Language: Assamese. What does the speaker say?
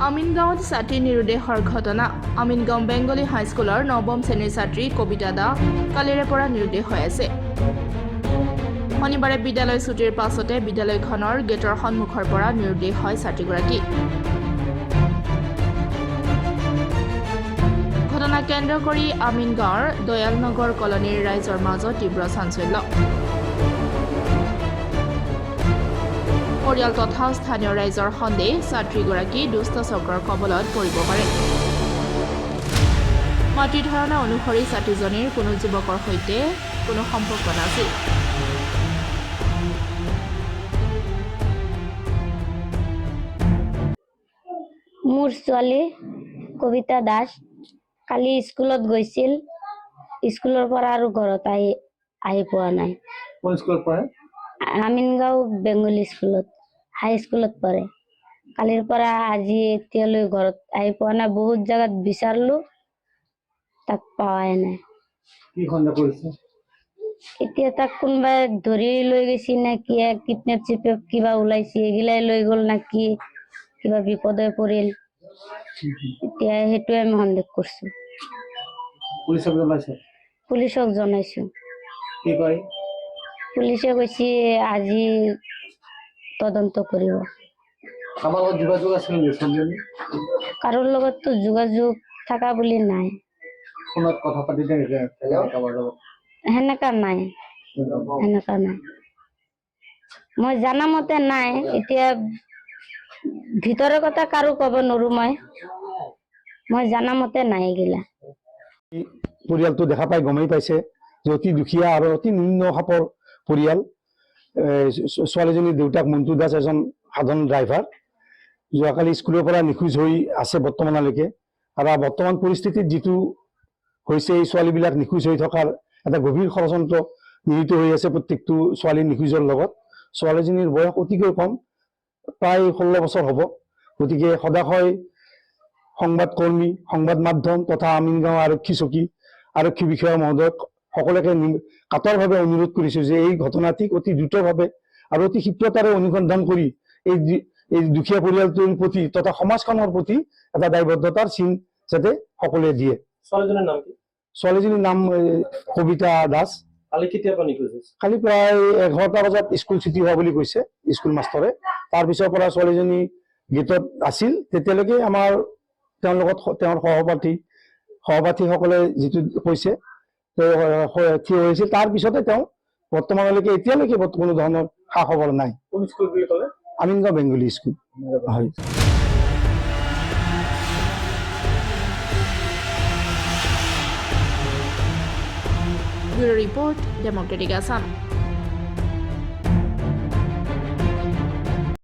আমিনগাঁৱত ছাত্ৰী নিৰুদ্দেশৰ ঘটনা। আমিনগাঁও বেংগলী হাইস্কুলৰ নৱম শ্ৰেণীৰ ছাত্ৰী কবিতা দা কালিৰে পৰা নিৰুদ্দেশ হৈ আছে। শনিবাৰে বিদ্যালয় ছুটিৰ পাছতে বিদ্যালয়খনৰ গেটৰ সন্মুখৰ পৰা নিৰুদ্দেশ হয় ছাত্ৰীগৰাকী। ঘটনা কেন্দ্ৰ কৰি আমিনগাঁৱৰ দয়ালনগৰ কলনীৰ ৰাইজৰ মাজত তীব্ৰ চাঞ্চল্য। পৰিয়াল তথা স্থানীয় ৰাইজৰ সন্দেহ ছাত্ৰীগৰাকী দুষ্ট চক্ৰৰ কবলত পৰিব পাৰে। মাতৃৰ ধাৰণা অনুসৰি ছাত্ৰীজনীৰ কোনো যুৱকৰ সৈতে কোনো সম্পৰ্ক নাছিল। মোৰ ছোৱালী কবিতা দাস কালি স্কুলত গৈছিল। স্কুলৰ পৰা আৰু ঘৰত আহি পোৱা নাই। আমিনগাঁও বেংগলী স্কুলত হাই স্কুলত পঢ়ে। কালিৰ পৰা আজি এতিয়ালৈ ঘৰত আহি পোৱা নাই। বহুত জাগাত বিচাৰলো, তাক পাৱাই নাই। এতিয়া তাক কোনোবাই ধৰি লৈ গৈছে নে কি, কিডনেপ চিডনেপ কিবা ওলাইছে, এগিলাই লৈ গ'ল না কি, কিবা বিপদে পৰিল। এতিয়া সেইটোৱে আমি সন্দেহ কৰিছো। পুলিচক জনাইছো। পুলিচে কৈছে আজি তদন্ত কৰিব। কাৰোৰ লগততো যোগাযোগ থকা বুলি নাই। সেনেকা নাই। মই জানা মতে নাই। এতিয়া ভিতৰৰ কথা কাৰো কব নোৱাৰো। মই জানা মতে নাই এগিলা। পৰিয়ালটো দেখা পাই গমেই পাইছে যে অতি দুখীয়া আৰু অতি নিম্ন খাপৰ পৰিয়াল। ছোৱালীজনীৰ দেউতাক মন্টু দাস এজন সাধাৰণ ড্ৰাইভাৰ। যোৱাকালি স্কুলৰ পৰা নিখোজ হৈ আছে বৰ্তমানলৈকে। আৰু বৰ্তমান পৰিস্থিতিত যিটো হৈছে, এই ছোৱালীবিলাক নিখোজ হৈ থকাৰ এটা গভীৰ ষড়যন্ত্ৰ নিহিত হৈ আছে প্ৰত্যেকটো ছোৱালী নিখোজৰ লগত। ছোৱালীজনীৰ বয়স অতিকৈ কম, প্ৰায় 16 বছৰ হ'ব। গতিকে সদাশয় সংবাদ কৰ্মী, সংবাদ মাধ্যম তথা আমিনগাঁও আৰক্ষী চকী, আৰক্ষী বিষয়া মহোদয়ক সকলোকে কাতৰভাৱে অনুৰোধ কৰিছো যে এই ঘটনাটি অতি দ্ৰুতভাৱে আৰু অতি ক্ষিপ্ৰতাৰে অনুসন্ধান কৰি এই দুখীয়া পৰিয়ালটোৰ প্ৰতি তথা সমাজখনৰ প্ৰতি এটা দায়বদ্ধতাৰ চিন যাতে সকলোৱে দিয়ে। ছোৱালীজনীৰ নাম কবিতা দাস। কালি প্ৰায় 11টা বজাত স্কুল ছুটি হোৱা বুলি কৈছে স্কুল মাষ্টৰে। তাৰপিছৰ পৰা ছোৱালীজনী গেটত আছিল। তেতিয়ালৈকে আমাৰ তেওঁৰ লগত তেওঁৰ সহপাঠীসকলে যিটো কৈছে থিয় হৈছিল। তাৰপিছতে তেওঁ বৰ্তমানলৈকে এতিয়ালৈকে কোনো ধৰণৰ খা খবৰ নাই। আমিনগাঁও বেংগলী স্কুল। হয়। Bureau report, democratic Assam.